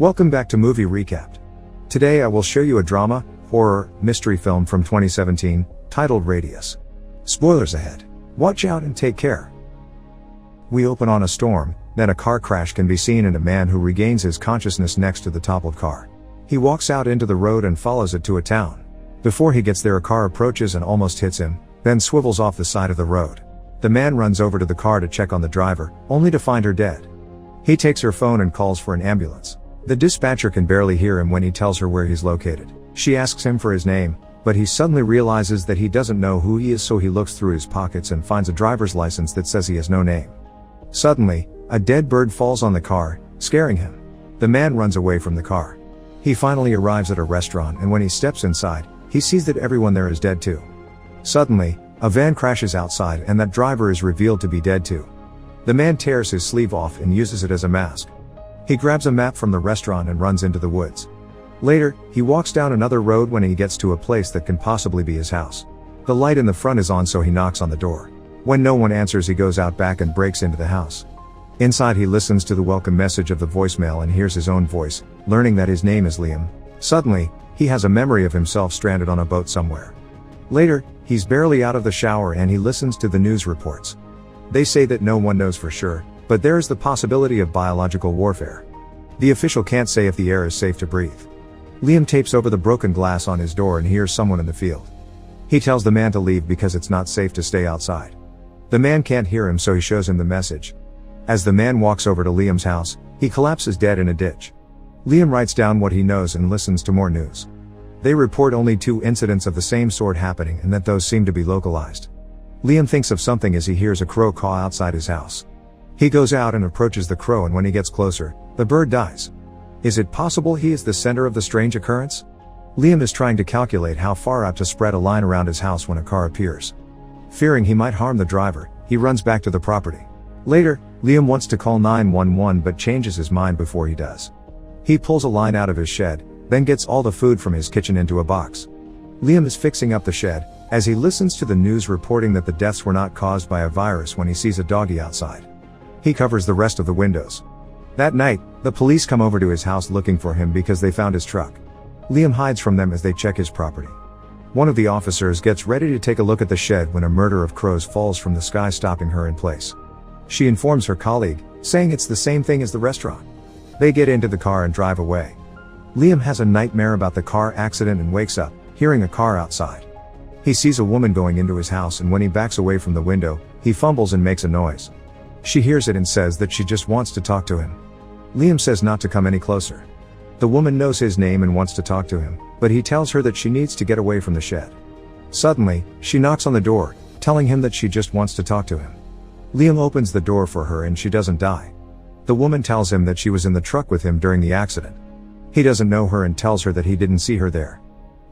Welcome back to Movie Recapped. Today I will show you a drama, horror, mystery film from 2017, titled Radius. Spoilers ahead. Watch out and take care. We open on a storm, then a car crash can be seen and a man who regains his consciousness next to the toppled car. He walks out into the road and follows it to a town. Before he gets there, a car approaches and almost hits him, then swivels off the side of the road. The man runs over to the car to check on the driver, only to find her dead. He takes her phone and calls for an ambulance. The dispatcher can barely hear him when he tells her where he's located. She asks him for his name, but he suddenly realizes that he doesn't know who he is, so he looks through his pockets and finds a driver's license that says he has no name. Suddenly, a dead bird falls on the car, scaring him. The man runs away from the car. He finally arrives at a restaurant, and when he steps inside, he sees that everyone there is dead too. Suddenly, a van crashes outside and that driver is revealed to be dead too. The man tears his sleeve off and uses it as a mask. He grabs a map from the restaurant and runs into the woods. Later, he walks down another road when he gets to a place that can possibly be his house. The light in the front is on, so he knocks on the door. When no one answers, he goes out back and breaks into the house. Inside, he listens to the welcome message of the voicemail and hears his own voice, learning that his name is Liam. Suddenly, he has a memory of himself stranded on a boat somewhere. Later, he's barely out of the shower and he listens to the news reports. They say that no one knows for sure, but there is the possibility of biological warfare. The official can't say if the air is safe to breathe. Liam tapes over the broken glass on his door and hears someone in the field. He tells the man to leave because it's not safe to stay outside. The man can't hear him, so he shows him the message. As the man walks over to Liam's house, he collapses dead in a ditch. Liam writes down what he knows and listens to more news. They report only 2 incidents of the same sort happening and that those seem to be localized. Liam thinks of something as he hears a crow caw outside his house. He goes out and approaches the crow, and when he gets closer, the bird dies. Is it possible he is the center of the strange occurrence? Liam is trying to calculate how far out to spread a line around his house when a car appears. Fearing he might harm the driver, he runs back to the property. Later, Liam wants to call 911 but changes his mind before he does. He pulls a line out of his shed, then gets all the food from his kitchen into a box. Liam is fixing up the shed, as he listens to the news reporting that the deaths were not caused by a virus when he sees a doggy outside. He covers the rest of the windows. That night, the police come over to his house looking for him because they found his truck. Liam hides from them as they check his property. One of the officers gets ready to take a look at the shed when a murder of crows falls from the sky, stopping her in place. She informs her colleague, saying it's the same thing as the restaurant. They get into the car and drive away. Liam has a nightmare about the car accident and wakes up, hearing a car outside. He sees a woman going into his house, and when he backs away from the window, he fumbles and makes a noise. She hears it and says that she just wants to talk to him. Liam says not to come any closer. The woman knows his name and wants to talk to him, but he tells her that she needs to get away from the shed. Suddenly, she knocks on the door, telling him that she just wants to talk to him. Liam opens the door for her and she doesn't die. The woman tells him that she was in the truck with him during the accident. He doesn't know her and tells her that he didn't see her there.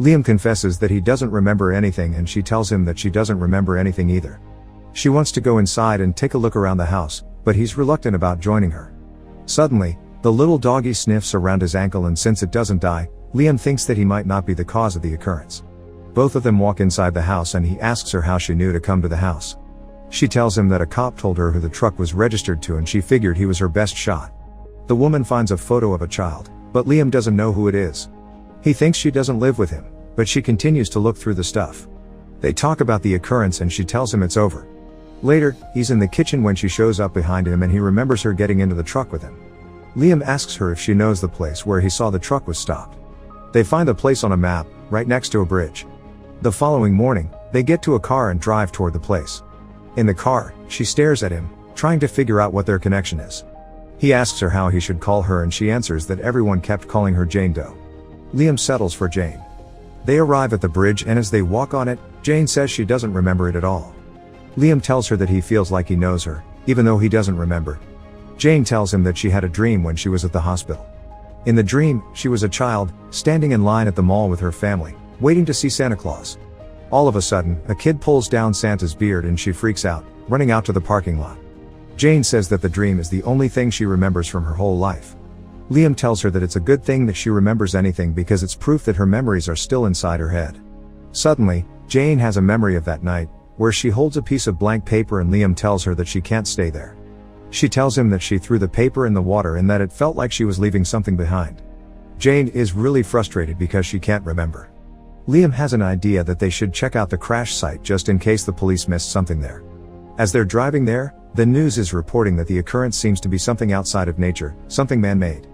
Liam confesses that he doesn't remember anything, and she tells him that she doesn't remember anything either. She wants to go inside and take a look around the house, but he's reluctant about joining her. Suddenly, the little doggy sniffs around his ankle, and since it doesn't die, Liam thinks that he might not be the cause of the occurrence. Both of them walk inside the house and he asks her how she knew to come to the house. She tells him that a cop told her who the truck was registered to and she figured he was her best shot. The woman finds a photo of a child, but Liam doesn't know who it is. He thinks she doesn't live with him, but she continues to look through the stuff. They talk about the occurrence and she tells him it's over. Later, he's in the kitchen when she shows up behind him and he remembers her getting into the truck with him. Liam asks her if she knows the place where he saw the truck was stopped. They find the place on a map, right next to a bridge. The following morning, they get to a car and drive toward the place. In the car, she stares at him, trying to figure out what their connection is. He asks her how he should call her and she answers that everyone kept calling her Jane Doe. Liam settles for Jane. They arrive at the bridge and as they walk on it, Jane says she doesn't remember it at all. Liam tells her that he feels like he knows her, even though he doesn't remember. Jane tells him that she had a dream when she was at the hospital. In the dream, she was a child, standing in line at the mall with her family, waiting to see Santa Claus. All of a sudden, a kid pulls down Santa's beard and she freaks out, running out to the parking lot. Jane says that the dream is the only thing she remembers from her whole life. Liam tells her that it's a good thing that she remembers anything because it's proof that her memories are still inside her head. Suddenly, Jane has a memory of that night, where she holds a piece of blank paper and Liam tells her that she can't stay there. She tells him that she threw the paper in the water and that it felt like she was leaving something behind. Jane is really frustrated because she can't remember. Liam has an idea that they should check out the crash site just in case the police missed something there. As they're driving there, the news is reporting that the occurrence seems to be something outside of nature, something man-made.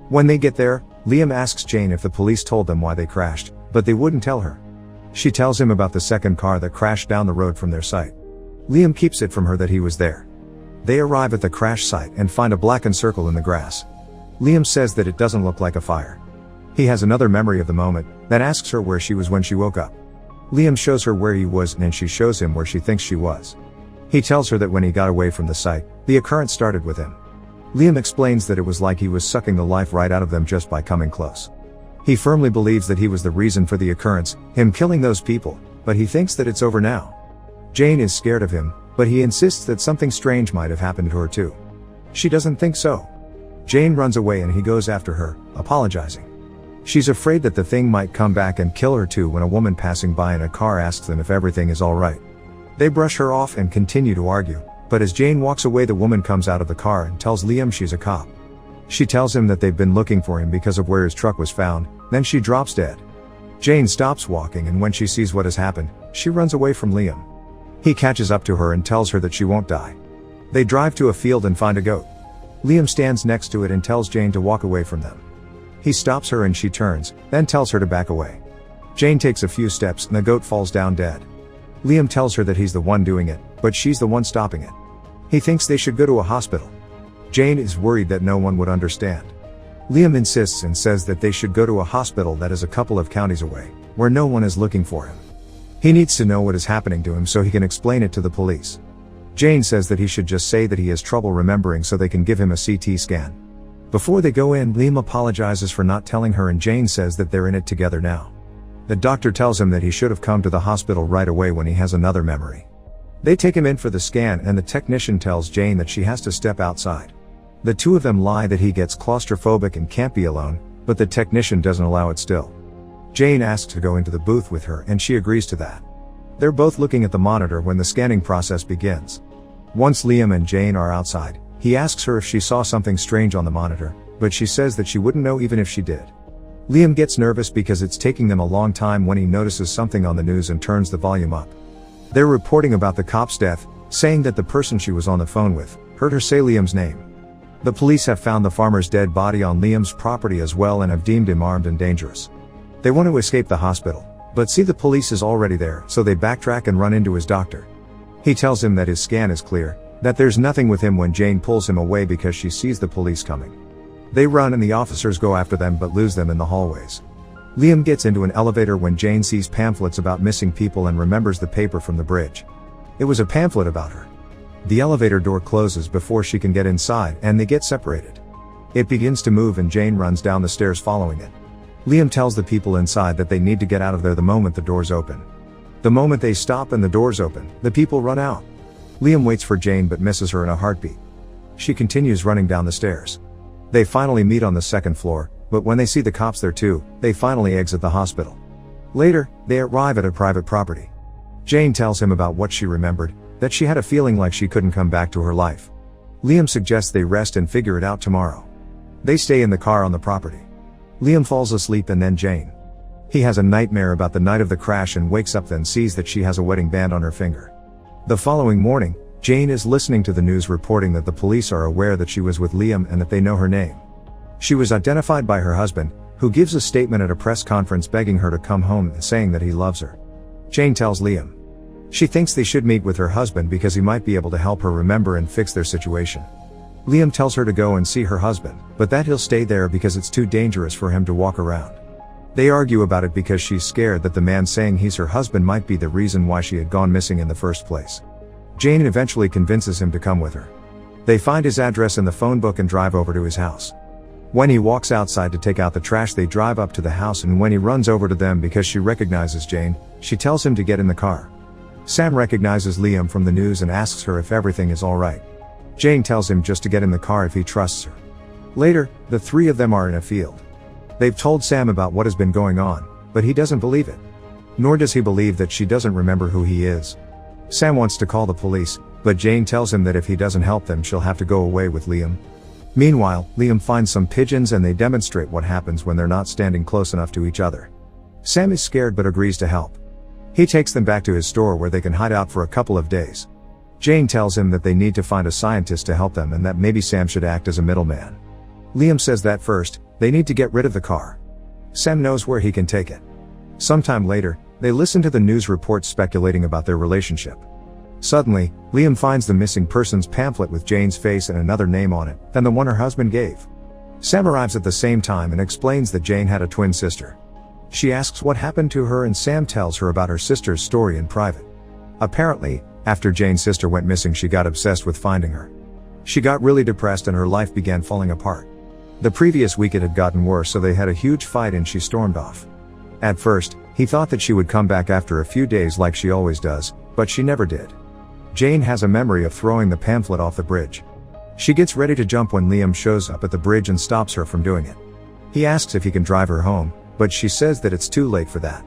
When they get there, Liam asks Jane if the police told them why they crashed, but they wouldn't tell her. She tells him about the second car that crashed down the road from their site. Liam keeps it from her that he was there. They arrive at the crash site and find a blackened circle in the grass. Liam says that it doesn't look like a fire. He has another memory of the moment, then asks her where she was when she woke up. Liam shows her where he was and she shows him where she thinks she was. He tells her that when he got away from the site, the occurrence started with him. Liam explains that it was like he was sucking the life right out of them just by coming close. He firmly believes that he was the reason for the occurrence, him killing those people, but he thinks that it's over now. Jane is scared of him, but he insists that something strange might have happened to her too. She doesn't think so. Jane runs away and he goes after her, apologizing. She's afraid that the thing might come back and kill her too when a woman passing by in a car asks them if everything is alright. They brush her off and continue to argue, but as Jane walks away the woman comes out of the car and tells Liam she's a cop. She tells him that they've been looking for him because of where his truck was found, then she drops dead. Jane stops walking and when she sees what has happened, she runs away from Liam. He catches up to her and tells her that she won't die. They drive to a field and find a goat. Liam stands next to it and tells Jane to walk away from them. He stops her and she turns, then tells her to back away. Jane takes a few steps and the goat falls down dead. Liam tells her that he's the one doing it, but she's the one stopping it. He thinks they should go to a hospital. Jane is worried that no one would understand. Liam insists and says that they should go to a hospital that is a couple of counties away, where no one is looking for him. He needs to know what is happening to him so he can explain it to the police. Jane says that he should just say that he has trouble remembering so they can give him a CT scan. Before they go in, Liam apologizes for not telling her and Jane says that they're in it together now. The doctor tells him that he should have come to the hospital right away when he has another memory. They take him in for the scan and the technician tells Jane that she has to step outside. The two of them lie that he gets claustrophobic and can't be alone, but the technician doesn't allow it still. Jane asks to go into the booth with her and she agrees to that. They're both looking at the monitor when the scanning process begins. Once Liam and Jane are outside, he asks her if she saw something strange on the monitor, but she says that she wouldn't know even if she did. Liam gets nervous because it's taking them a long time when he notices something on the news and turns the volume up. They're reporting about the cop's death, saying that the person she was on the phone with heard her say Liam's name. The police have found the farmer's dead body on Liam's property as well and have deemed him armed and dangerous. They want to escape the hospital, but see the police is already there, so they backtrack and run into his doctor. He tells him that his scan is clear, that there's nothing with him when Jane pulls him away because she sees the police coming. They run and the officers go after them but lose them in the hallways. Liam gets into an elevator when Jane sees pamphlets about missing people and remembers the paper from the bridge. It was a pamphlet about her. The elevator door closes before she can get inside and they get separated. It begins to move and Jane runs down the stairs following it. Liam tells the people inside that they need to get out of there the moment the doors open. The moment they stop and the doors open, the people run out. Liam waits for Jane but misses her in a heartbeat. She continues running down the stairs. They finally meet on the second floor, but when they see the cops there too, they finally exit the hospital. Later, they arrive at a private property. Jane tells him about what she remembered, that she had a feeling like she couldn't come back to her life. Liam suggests they rest and figure it out tomorrow. They stay in the car on the property. Liam falls asleep and then Jane. He has a nightmare about the night of the crash and wakes up then sees that she has a wedding band on her finger. The following morning, Jane is listening to the news reporting that the police are aware that she was with Liam and that they know her name. She was identified by her husband, who gives a statement at a press conference begging her to come home and saying that he loves her. Jane tells Liam. She thinks they should meet with her husband because he might be able to help her remember and fix their situation. Liam tells her to go and see her husband, but that he'll stay there because it's too dangerous for him to walk around. They argue about it because she's scared that the man saying he's her husband might be the reason why she had gone missing in the first place. Jane eventually convinces him to come with her. They find his address in the phone book and drive over to his house. When he walks outside to take out the trash, they drive up to the house, and when he runs over to them because she recognizes Jane, she tells him to get in the car. Sam recognizes Liam from the news and asks her if everything is alright. Jane tells him just to get in the car if he trusts her. Later, the three of them are in a field. They've told Sam about what has been going on, but he doesn't believe it. Nor does he believe that she doesn't remember who he is. Sam wants to call the police, But Jane tells him that if he doesn't help them, she'll have to go away with Liam. Meanwhile, Liam finds some pigeons and they demonstrate what happens when they're not standing close enough to each other. Sam is scared but agrees to help. He takes them back to his store where they can hide out for a couple of days. Jane tells him that they need to find a scientist to help them and that maybe Sam should act as a middleman. Liam says that first, they need to get rid of the car. Sam knows where he can take it. Sometime later, they listen to the news reports speculating about their relationship. Suddenly, Liam finds the missing persons pamphlet with Jane's face and another name on it than the one her husband gave. Sam arrives at the same time and explains that Jane had a twin sister. She asks what happened to her and Sam tells her about her sister's story in private. Apparently, after Jane's sister went missing, she got obsessed with finding her. She got really depressed and her life began falling apart. The previous week it had gotten worse, so they had a huge fight and she stormed off. At first, he thought that she would come back after a few days like she always does, but she never did. Jane has a memory of throwing the pamphlet off the bridge. She gets ready to jump when Liam shows up at the bridge and stops her from doing it. He asks if he can drive her home, but she says that it's too late for that.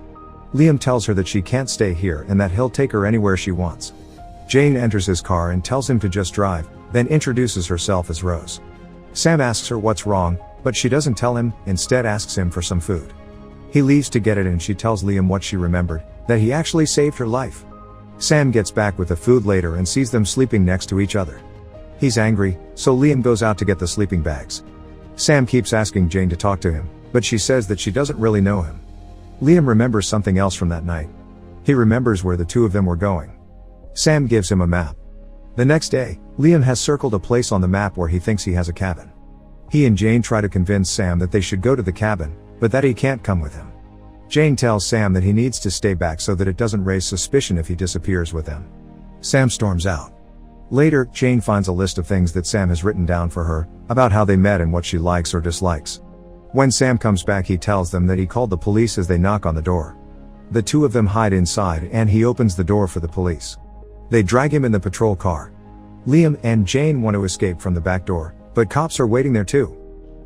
Liam tells her that she can't stay here and that he'll take her anywhere she wants. Jane enters his car and tells him to just drive, then introduces herself as Rose. Sam asks her what's wrong, but she doesn't tell him, instead asks him for some food. He leaves to get it and she tells Liam what she remembered, that he actually saved her life. Sam gets back with the food later and sees them sleeping next to each other. He's angry, so Liam goes out to get the sleeping bags. Sam keeps asking Jane to talk to him, but she says that she doesn't really know him. Liam remembers something else from that night. He remembers where the two of them were going. Sam gives him a map. The next day, Liam has circled a place on the map where he thinks he has a cabin. He and Jane try to convince Sam that they should go to the cabin, but that he can't come with him. Jane tells Sam that he needs to stay back so that it doesn't raise suspicion if he disappears with them. Sam storms out. Later, Jane finds a list of things that Sam has written down for her, about how they met and what she likes or dislikes. When Sam comes back, he tells them that he called the police as they knock on the door. The two of them hide inside and he opens the door for the police. They drag him in the patrol car. Liam and Jane want to escape from the back door, but cops are waiting there too.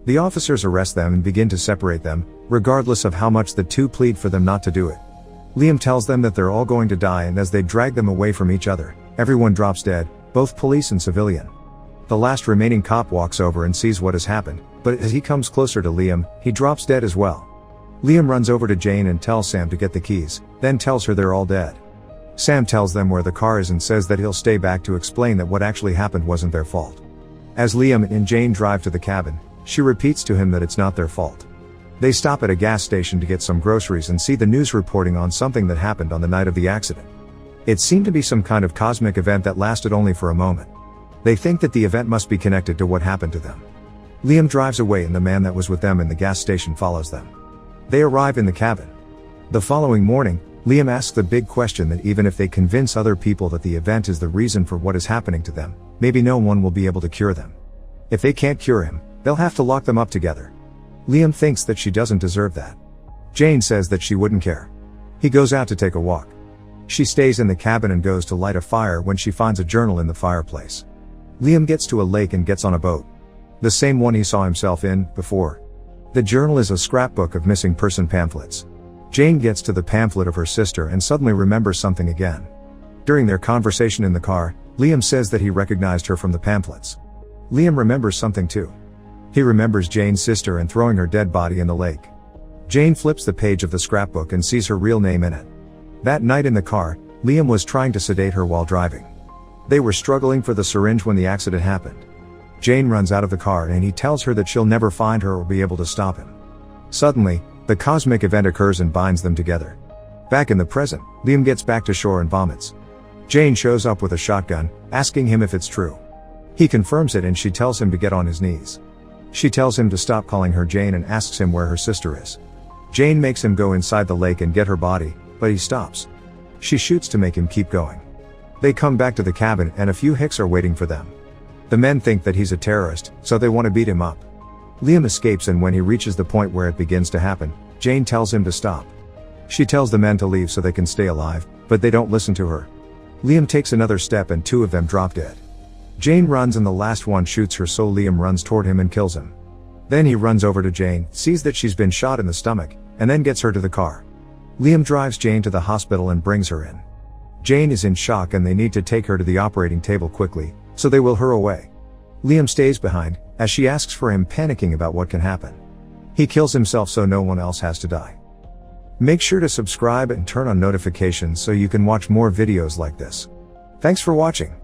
The officers arrest them and begin to separate them, regardless of how much the two plead for them not to do it. Liam tells them that they're all going to die, and as they drag them away from each other, everyone drops dead, both police and civilian. The last remaining cop walks over and sees what has happened, but as he comes closer to Liam, he drops dead as well. Liam runs over to Jane and tells Sam to get the keys, then tells her they're all dead. Sam tells them where the car is and says that he'll stay back to explain that what actually happened wasn't their fault. As Liam and Jane drive to the cabin, she repeats to him that it's not their fault. They stop at a gas station to get some groceries and see the news reporting on something that happened on the night of the accident. It seemed to be some kind of cosmic event that lasted only for a moment. They think that the event must be connected to what happened to them. Liam drives away and the man that was with them in the gas station follows them. They arrive in the cabin. The following morning, Liam asks the big question that even if they convince other people that the event is the reason for what is happening to them, maybe no one will be able to cure them. If they can't cure him, they'll have to lock them up together. Liam thinks that she doesn't deserve that. Jane says that she wouldn't care. He goes out to take a walk. She stays in the cabin and goes to light a fire when she finds a journal in the fireplace. Liam gets to a lake and gets on a boat. The same one he saw himself in, before. The journal is a scrapbook of missing person pamphlets. Jane gets to the pamphlet of her sister and suddenly remembers something again. During their conversation in the car, Liam says that he recognized her from the pamphlets. Liam remembers something too. He remembers Jane's sister and throwing her dead body in the lake. Jane flips the page of the scrapbook and sees her real name in it. That night in the car, Liam was trying to sedate her while driving. They were struggling for the syringe when the accident happened. Jane runs out of the car and he tells her that she'll never find her or be able to stop him. Suddenly, the cosmic event occurs and binds them together. Back in the present, Liam gets back to shore and vomits. Jane shows up with a shotgun, asking him if it's true. He confirms it and she tells him to get on his knees. She tells him to stop calling her Jane and asks him where her sister is. Jane makes him go inside the lake and get her body, but he stops. She shoots to make him keep going. They come back to the cabin and a few hicks are waiting for them. The men think that he's a terrorist, so they want to beat him up. Liam escapes and when he reaches the point where it begins to happen, Jane tells him to stop. She tells the men to leave so they can stay alive, but they don't listen to her. Liam takes another step and two of them drop dead. Jane runs and the last one shoots her, so Liam runs toward him and kills him. Then he runs over to Jane, sees that she's been shot in the stomach, and then gets her to the car. Liam drives Jane to the hospital and brings her in. Jane is in shock and they need to take her to the operating table quickly, so they wheel her away. Liam stays behind, as she asks for him, panicking about what can happen. He kills himself so no one else has to die. Make sure to subscribe and turn on notifications so you can watch more videos like this. Thanks for watching.